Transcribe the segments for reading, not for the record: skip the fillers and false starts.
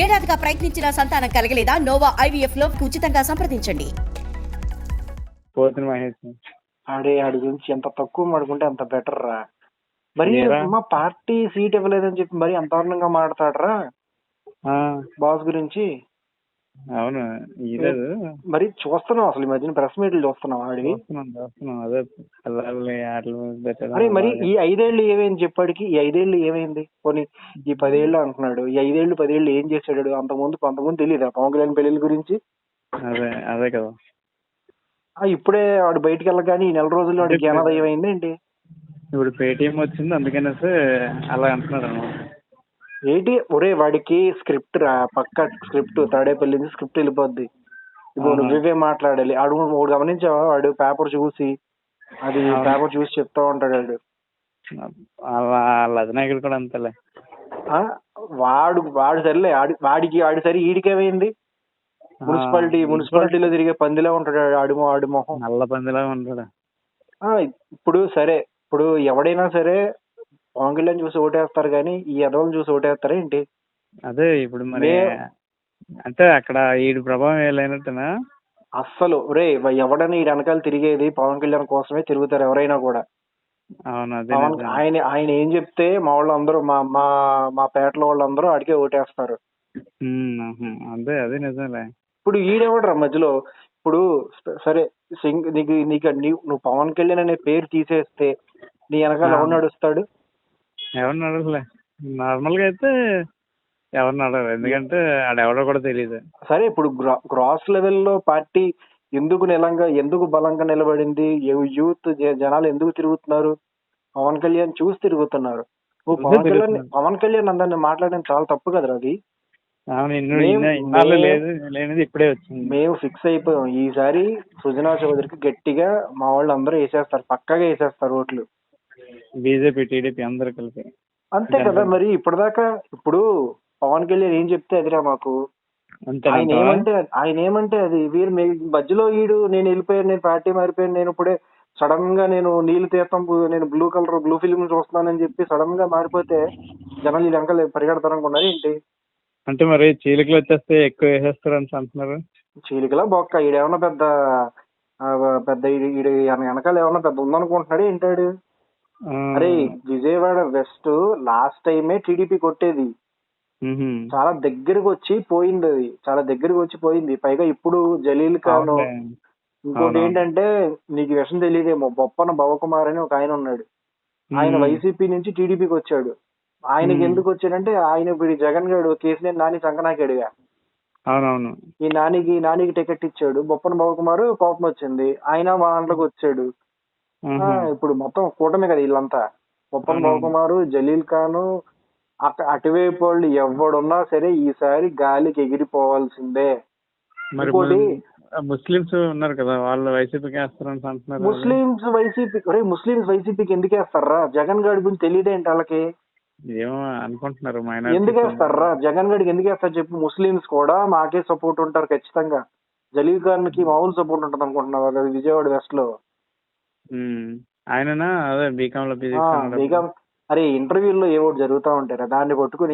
ఏడాదిగా ప్రయత్నించిన సంతానం కలగలేదా? Nova IVF లో ఉచితంగా సంప్రదించండి. పోతున్న మహేష్ ఆడి గురించి ఎంత తక్కువ మాడుకుంటే అంత బెటర్ రా. మరి లేరా? మా పార్టీ సీట్ ఇవ్వలేదని చెప్పి మరి అంత దారుణంగా మాట్లాడతాడరా బాస్ గురించి. అవును ఈరోజు మరి చూస్తున్నాం అసలు ఈ మధ్యన ప్రెస్ మీట్లు చూస్తున్నాం ఆడివి. చూస్తున్నాం అదే పిల్లల్ని ఆటలు పెట్టడం. అరే మరి ఈ 5 ఏళ్ళు ఏమైంది చెప్పాడికి? ఈ 5 ఏళ్ళు ఏమైంది? పోనీ ఈ 10 ఏళ్ళు అంటున్నాడు, ఈ 5 ఏళ్ళు 10 ఏళ్ళు ఏం చేశాడు? అంతకుముందు తెలియదా పవన్ కళ్యాణ్ పెళ్లిళ్ళ గురించి? అదే కదా. ఇప్పుడే వాడు బయటికి వెళ్ళగానే ఈ నెల రోజుల్లో వాడికి జ్ఞానోదయం అయింది ఏంటి? ఇప్పుడు పేటిఎం వచ్చింది అందుకనేసి అలా అంటున్నాడు అనమాట. ఏంటి ఒరే వాడికి స్క్రిప్ట్ రా, పక్క స్క్రిప్ట్ తాడేపల్లి నుంచి స్క్రిప్ట్ వెళ్ళిపోద్ది. ఇప్పుడు నువ్వే మాట్లాడాలి. వాడు గమనించావా? వాడు పేపర్ చూసి చెప్తా ఉంటాడు వాడు. వాళ్ళ అధినాయకుడు కూడా అంతలే. వాడు సరిలే, వాడి సరి ఈడికేమైంది? మున్సిపాలిటీలో తిరిగే పందిలా ఉంటాడు ఆడి మొహం, నల్ల పందిలా ఉంటాడు. ఇప్పుడు సరే, ఇప్పుడు ఎవడైనా సరే పవన్ కళ్యాణ్ చూసి ఓటేస్తారు కానీ ఈ ఎదవలను చూసి ఓటేస్తారా ఏంటి? అదే ఇప్పుడు మరి అంటే అక్కడ ఈడు ప్రభావం ఏలైనట్టునా? అస్సలు రే ఎవడైనా ఈ వెనకాల తిరిగేది పవన్ కళ్యాణ్ కోసమే తిరుగుతారు ఎవరైనా కూడా. అవును ఆయన ఏం చెప్తే మా వాళ్ళందరూ మా పేటలో వాళ్ళందరూ ఆడికే ఓటేస్తారు. అదే నిజంలే. ఇప్పుడు ఈడెవడరా మధ్యలో? ఇప్పుడు సరే నువ్వు పవన్ కళ్యాణ్ అనే పేరు తీసేస్తే నీ వెనకాల ఎవరు నడుస్తాడు? ఎవరు నడవలే. నార్మల్ గా అయితే ఎవరు నడవరు, ఎందుకంటే ఆడెవడో కూడా తెలియదు. సరే ఇప్పుడు గ్రాస్ లెవెల్లో పార్టీ ఎందుకు బలంగా నిలబడింది? యూత్ జనాలు ఎందుకు తిరుగుతున్నారు? పవన్ కళ్యాణ్ చూసి తిరుగుతున్నారు. నువ్వు పవన్ కళ్యాణ్ అందరిని మాట్లాడడం చాలా తప్పు కదరా అది. ఇప్పుడే వచ్చింది. మేము ఫిక్స్ అయిపోయాం, ఈసారి సుజనా చౌదరికి గట్టిగా మా వాళ్ళు అందరూ వేసేస్తారు, పక్కాగా వేసేస్తారు ఓట్లు. బీజేపీ టీడీపీ అందరు కలిపి అంతే కదా. మరి ఇప్పుడు పవన్ కళ్యాణ్ ఏం చెప్తే అదిరా మాకు. ఆయన ఏమంటే అది వీరు మధ్యలో నేను వెళ్ళిపోయాను, నేను పార్టీ మారిపోయాను, నేను ఇప్పుడే సడన్ గా నేను నీళ్లు తీర్థం, నేను బ్లూ ఫిల్మ్ చూస్తున్నానని చెప్పి సడన్ గా మారిపోతే జనాలు ఈ వెనకాల పరిగెడతారనుకున్నారు ఏంటి? అంటే మరి చీలికలు వచ్చేస్తే ఎక్కువ వేసేస్తారు అని అంటున్నారు. చీలికలా బొక్క? ఈడేమన్నా పెద్ద వెనకాల ఏమన్నా పెద్ద ఉందనుకుంటున్నాడు ఏంటాడు? అరే విజయవాడ వెస్ట్ లాస్ట్ టైమే టీడీపీ కొట్టేది, చాలా దగ్గరకు వచ్చి పోయింది. పైగా ఇప్పుడు జలీల్ ఖాన్, ఇంకోటి ఏంటంటే నీకు విషయం తెలియదేమో, బొప్పన భవకుమార్ అని ఒక ఆయన ఉన్నాడు. ఆయన వైసీపీ నుంచి టీడీపీకి వచ్చాడు. ఆయనకి ఎందుకు వచ్చాడంటే ఆయన ఇప్పుడు జగన్ గారు కేసీఆర్ నాని సంకనాకేడుగా, ఈ నానికి టికెట్ ఇచ్చాడు. బొప్పన భవకుమార్ కోపం వచ్చింది, ఆయన మా దాంట్లోకి వచ్చాడు. ఇప్పుడు మొత్తం కూటమి కదా వీళ్ళంతా. బొప్పన భవకుమారు, జలీల్ ఖాన్, అటువైపు వాళ్ళు ఎవడున్నా సరే ఈసారి గాలికి ఎగిరిపోవాల్సిందే. ముస్లింస్ ఉన్నారు కదా, వాళ్ళు వైసీపీకి వేస్తారని అంటున్నారు. ముస్లింస్ వైసీపీకి ఎందుకు వేస్తారా? జగన్ గారి గురించి తెలియదేంటి వాళ్ళకి? ఏమో అనుకుంటున్నారు. ఎందుకు వేస్తారా? జగన్ గారికి ఎందుకు వేస్తారు చెప్పు? ముస్లింస్ కూడా మాకే సపోర్ట్ ఉంటారు ఖచ్చితంగా. జలీల్ ఖాన్ కి మామూలు సపోర్ట్ ఉంటుంది అనుకుంటున్నారు విజయవాడ వెస్ట్ లో. ఆయన బీకాం. అరే ఇంటర్వ్యూల్లో ఏవో జరుగుతా ఉంటారా, దాన్ని పట్టుకుని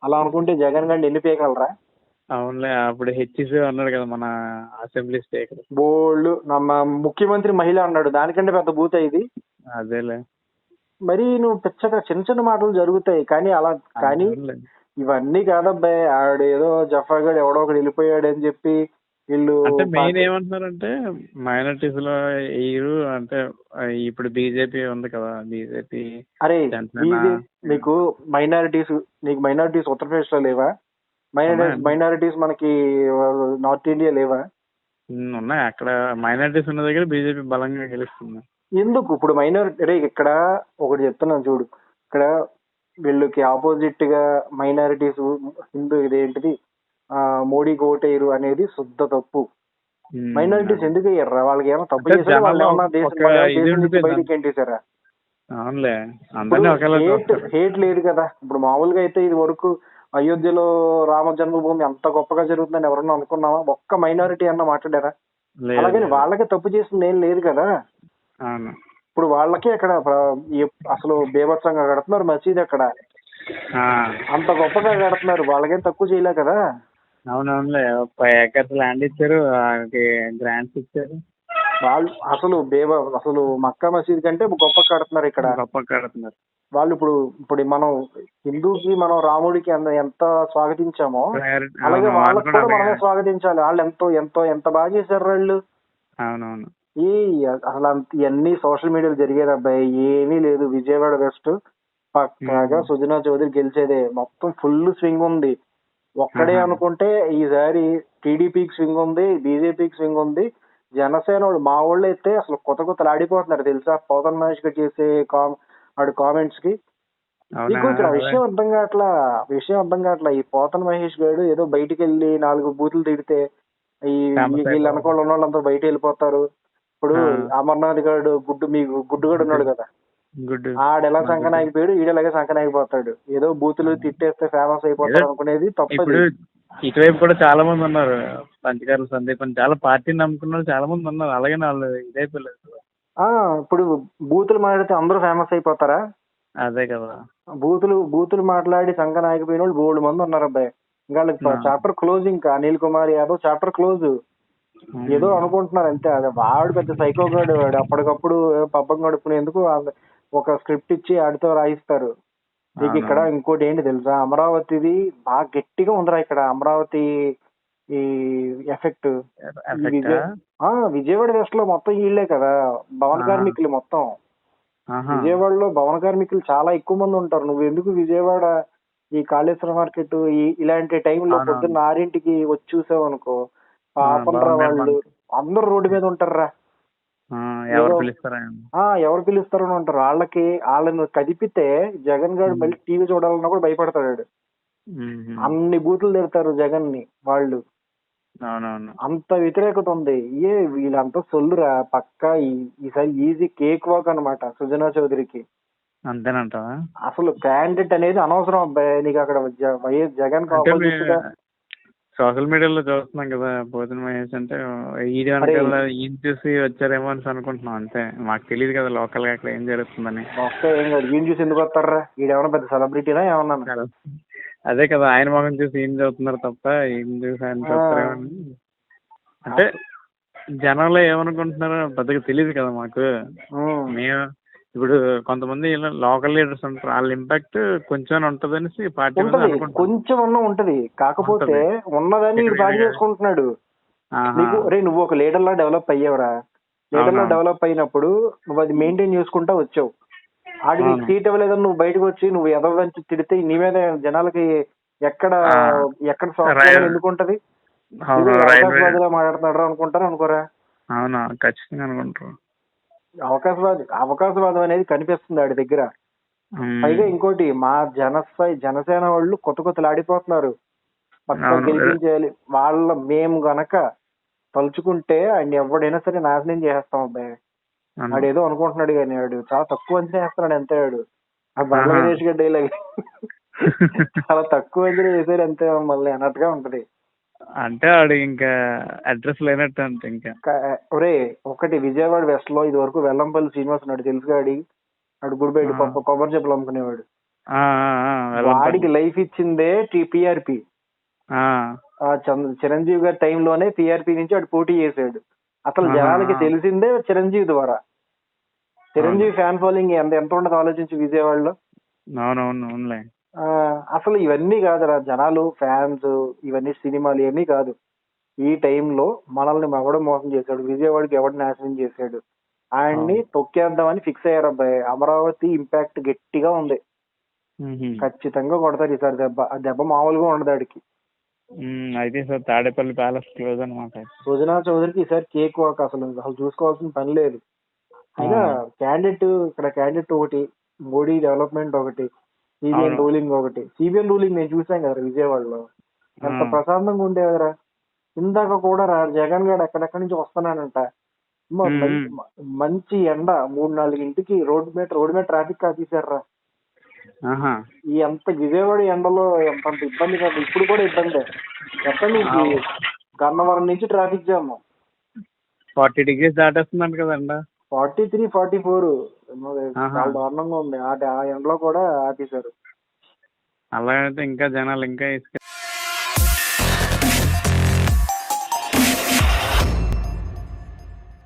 అలా అనుకుంటే జగన్ గారిని ఎన్ని పీకలరా? అవునులే, అప్పుడు హెచ్సి అన్నాడు కదా మన అసెంబ్లీ స్పీకర్, బోల్డ్ ముఖ్యమంత్రి మహిళ అన్నాడు, దానికంటే పెద్ద బూత్ ఇది. అదేలే. మరి నువ్వు పిచ్చగా చిన్న మాటలు జరుగుతాయి కానీ ఇవన్నీ కాదబ్బాయి. ఆడేదో జఫాగాడు ఎవడో ఒకడు వెళ్ళిపోయాడు అని చెప్పి వీళ్ళు మెయిన్ ఏమంటున్నారంటే మైనారిటీస్ లో అంటే ఇప్పుడు బీజేపీ ఉంది కదా, బీజేపీ. అరే నీకు మైనారిటీస్ ఉత్తరప్రదేశ్ లో లేవా? మైనారిటీస్ మనకి నార్త్ ఇండియా లేవా? ఉన్నాయి. అక్కడ మైనారిటీస్ ఉన్న దగ్గర బీజేపీ బలంగా గెలుస్తుంది. ఎందుకు? ఇప్పుడు మైనారిటీ ఇక్కడ ఒకటి చెప్తున్నాను చూడు, ఇక్కడ వీళ్ళకి ఆపోజిట్ గా మైనారిటీస్ ఇదేంటిది మోడీకి ఓటేయరు అనేది శుద్ధ తప్పు. మైనారిటీస్ ఎందుకు అయ్యారా? వాళ్ళకి ఏమైనా తప్పు చేశారా? వాళ్ళు ఏమన్నా దేశం నుంచి బయటికి ఎంటేశారా? హేట్ లేదు కదా. ఇప్పుడు మామూలుగా అయితే ఇది వరకు అయోధ్యలో రామ జన్మభూమి ఎంత గొప్పగా జరుగుతుందని ఎవరన్నా అనుకున్నావా? ఒక్క మైనారిటీ అన్న మాట్లాడారా? అలాగని వాళ్ళకి తప్పు చేసింది ఏం లేదు కదా. ఇప్పుడు వాళ్ళకి అక్కడ అసలు బేభత్సంగా కడుతున్నారు మసీద్. అక్కడ ఆ, అంత గొప్పగా కడుతున్నారు, వాళ్ళకేం తక్కువ చేయలే కదా. అవునవునులే 5 acres ల్యాండ్ ఇచ్చారు, గ్రాంట్స్ ఇచ్చారు. వాళ్ళు అసలు మక్కా మసీద్ కంటే గొప్ప కడుతున్నారు ఇక్కడ. గొప్ప కడుతున్నారు. వాళ్ళు ఇప్పుడు మనం హిందూకి మనం రాముడికి ఎంత స్వాగతించామో అలాగే అవును, వాళ్ళు వాళ్ళకి కూడా కూడా అలాగే. మనమే స్వాగతించాలి. వాళ్ళు ఎంత బాగా చేశారు వాళ్ళు. అవునవును. ఈ అసలు ఇవన్నీ సోషల్ మీడియాలో జరిగేది అబ్బాయి, ఏమీ లేదు. విజయవాడ వెస్ట్ పక్కాగా సుజనా చౌదరి గెలిచేదే. మొత్తం ఫుల్ స్వింగ్ ఉంది. ఒక్కడే ఆహా. అనుకుంటే ఈసారి టీడీపీకి స్వింగ్ ఉంది, బీజేపీకి స్వింగ్ ఉంది. జనసేన వాళ్ళు మా వాళ్ళు అయితే అసలు కొత్త ఆడిపోతున్నారు తెలుసా, పవన్ మహేష్ గారు చేసే ఆడు కామెంట్స్ కి. అవునా? నీకు ఇక్కడ విషయం అర్థం కావట్లా. ఈ పోతన్ మహేష్ గారు ఏదో బయటికి వెళ్ళి 4 బూతులు తిడితే ఈ Famous వీళ్ళ అయిపోవాలి. వెనకాల ఉన్న వాళ్ళందరూ బయట వెళ్ళిపోతారు. ఇప్పుడు అమర్నాథ్ గారు గుడ్డుగాడు ఉన్నాడు కదా, గుడ్. ఆడెలా సంకనాగిపోయాడు, ఈడెలాగే సంకనాగిపోతాడు. ఏదో బూతులు తిట్టేస్తే ఫేమస్ అయిపోతాడు అనుకునేది తప్పది. ఇప్పుడు ఇటువైపు కూడా చాలా మంది ఉన్నారు. పంచకర్ల సందీప్ అని చాలా పార్టీని నమ్ముకున్న వాళ్ళు చాలా మంది ఉన్నారు. అలాగే వాళ్ళు ఇదైపోలేదు. ఇప్పుడు బూతులు మాట్లాడితే అందరూ ఫేమస్ అయిపోతారా? అదే కదా. బూతులు మాట్లాడి సంకనాగిపోయిన వాళ్ళు 3 మంది ఉన్నారు అబ్బాయి. ఇంకా వాళ్ళకి చాప్టర్ క్లోజ్. ఇంకా అనిల్ కుమార్ యాదవ్ చాప్టర్ క్లోజ్. ఏదో అనుకుంటున్నారు అంతే. అది వాడు పెద్ద సైకోగాడు. వాడు అప్పటికప్పుడు పబ్బం గడుపుకునేందుకు ఒక స్క్రిప్ట్ ఇచ్చి ఆడితో రాయిస్తారు. నీకు ఇక్కడ ఇంకోటి ఏంటి తెలుసా, అమరావతిది బాగా గట్టిగా ఉందిరా ఇక్కడ. అమరావతి ఈ ఎఫెక్ట్ విజయవాడ వెస్ట్ లో మొత్తం వీళ్ళే కదా భవన కార్మికులు మొత్తం. విజయవాడలో భవన కార్మికులు చాలా ఎక్కువ మంది ఉంటారు. నువ్వు ఎందుకు విజయవాడ ఈ కాళేశ్వర మార్కెట్ ఇలాంటి టైంలో పొద్దున్న 6ంటికి వచ్చి చూసావు అనుకో, పాపంరా వాళ్ళు అందరూ రోడ్డు మీద ఉంటారా. ఎవరు పిలుస్తారని ఉంటారు. వాళ్ళని కదిపితే జగన్ గారు మళ్ళీ టీవీ చూడాలన్నా కూడా భయపడతాడు. అన్ని బూతులు తిడతారు జగన్ ని వాళ్ళు. అంత వ్యతిరేకత ఉంది. వీళ్ళంతా సొల్లురా పక్కా. ఈసారి ఈజీ కేక్ వాక్ అనమాట సుజనా చౌదరికి. అంతేనంట. అసలు క్యాండిడేట్ అనేది అనవసరం అబ్బాయి నీకు అక్కడ. జగన్ సోషల్ మీడియాలో చూస్తున్నాం కదా, పోతన్ మహేష్ అంటే ఈయన చూసి వచ్చారేమో అని అనుకుంటున్నాం అంతే. మాకు తెలియదు కదా లోకల్ గా అక్కడ ఏం జరుగుతుందని. ఏం కాదు, ఈయన చూసి ఎందుకు వస్తారా? ఈడేమన్నా పెద్ద సెలబ్రిటీనా ఏమన్నా? అదే కదా, ఆయన మొహం చూసి ఈయన చదువుతున్నారు తప్ప ఈయన చూసి ఆయన చూస్తారేమో. అంటే జనంలో ఏమనుకుంటున్నారో పెద్దగా తెలియదు కదా మాకు. మేము ఇప్పుడు కొంతమంది లోకల్ లీడర్స్ ఉంటారు, వాళ్ళ ఇంపాక్ట్ కొంచెం ఉంటదనేసి పార్టీ కొంచెం ఉంటది. కాకపోతే ఉన్నదాన్ని బాగా చేసుకుంటున్నాడు. నువ్వు ఒక లీడర్ లా డెవలప్ అయ్యావురా. లీడర్ లా డెవలప్ అయినప్పుడు నువ్వు అది మెయింటైన్ చేసుకుంటా వచ్చావు. ఆడికి సీట్ ఇవ్వలేదని నువ్వు బయటకు వచ్చి నువ్వు ఎదవని తిడితే నీ మీద జనాలకి ఎక్కడ ఎందుకు ఉంటది? అవకాశవాదిగా మాట్లాడుతున్నాడు అనుకుంటారు అనుకోరా? అవునా, ఖచ్చితంగా అనుకుంటారు. అవకాశవాదం అనేది కనిపిస్తుంది ఆడి దగ్గర. పైగా ఇంకోటి, మా జనసేన వాళ్ళు కొత్తలాడిపోతున్నారు. పక్క గెలిపించేయాలి మేము గనక తలుచుకుంటే ఆయన ఎవడైనా సరే నాశనం చేసేస్తాం అబ్బాయి. ఆడేదో అనుకుంటున్నాడు కానీ ఆడు చాలా తక్కువ అంచనా వేస్తున్నాడు. అంతే ఆడు ఆ బంగ్లాదేశ్ గడ్డ చాలా తక్కువ అంచనా వేసారు అంతే మమ్మల్ని అన్నట్టుగా ఉంటది. అంటే ఆడు ఇంకా అడ్రస్ లేనట్టు అంటే ఇంకా. ఒరే ఒకటి, విజయవాడ వెస్ట్ లో ఇది వరకు వెల్లంపల్లి శ్రీనివాస్ ఉన్నాడు తెలుసుగా. ఆడు గుడిబెట్టి కొబ్బరి చెప్పులు అమ్ముకునేవాడు. వాడికి లైఫ్ ఇచ్చిందే పిఆర్పి. చిరంజీవి గారి టైంలోనే పిఆర్పి నుంచి ఆడు పోటీ చేశాడు. అసలు జనాలకి తెలిసిందే చిరంజీవి ద్వారా. చిరంజీవి ఫ్యాన్ ఫాలోయింగ్ ఎంత ఉండదు ఆలోచించి విజయవాడలో. అసలు ఇవన్నీ కాదురా జనాలు ఫ్యాన్స్, ఇవన్నీ సినిమాలు ఇవన్నీ కాదు. ఈ టైంలో మనల్ని ఎవడో మోసం చేశాడు, విజయవాడకి ఎవడు నాశనం చేశాడు, ఆయన్ని తొక్కేద్దామని ఫిక్స్ అయ్యారు అబ్బాయి. అమరావతి ఇంపాక్ట్ గట్టిగా ఉంది. ఖచ్చితంగా కొడతారు ఈసారి దెబ్బ. ఆ దెబ్బ మామూలుగా ఉండదు ఆడికి. అయితే సార్ తాడేపల్లి ప్యాలెస్ క్లోజ్ అనమాట. సుజనా చౌదరికి ఈసారి కేక్ వాక్. అసలు చూసుకోవాల్సిన పని లేదు. అయినా క్యాండిడేట్ ఒకటి, మోడీ డెవలప్మెంట్ ఒకటి, సిబిఎన్ రూలింగ్ ఒకటి. సిబిఎన్ రూలింగ్ నేను చూసాను కదా విజయవాడలో, ఎంత ప్రశాంతంగా ఉండేదిరా. ఇందాక కూడా జగన్ గారు ఎక్కడెక్కడి నుంచి వస్తున్నానంట. మంచి ఎండ 3-4 రోడ్డు మీద ట్రాఫిక్ ఆపేశారా. ఎంత విజయవాడ ఎండలో ఎంత ఇబ్బంది కాదు. ఇప్పుడు కూడా ఇబ్బంది. ఎక్కడి నుంచి గన్నవరం నుంచి ట్రాఫిక్ జామ్ 40 degrees దాటేస్తుందంట కదండ. 43-44 చాలా దారుణంగా ఉంది. ఆ ఎండలో కూడా ఆపేశారు. అలాగైతే ఇంకా జనాలు ఇంకా ఇసుక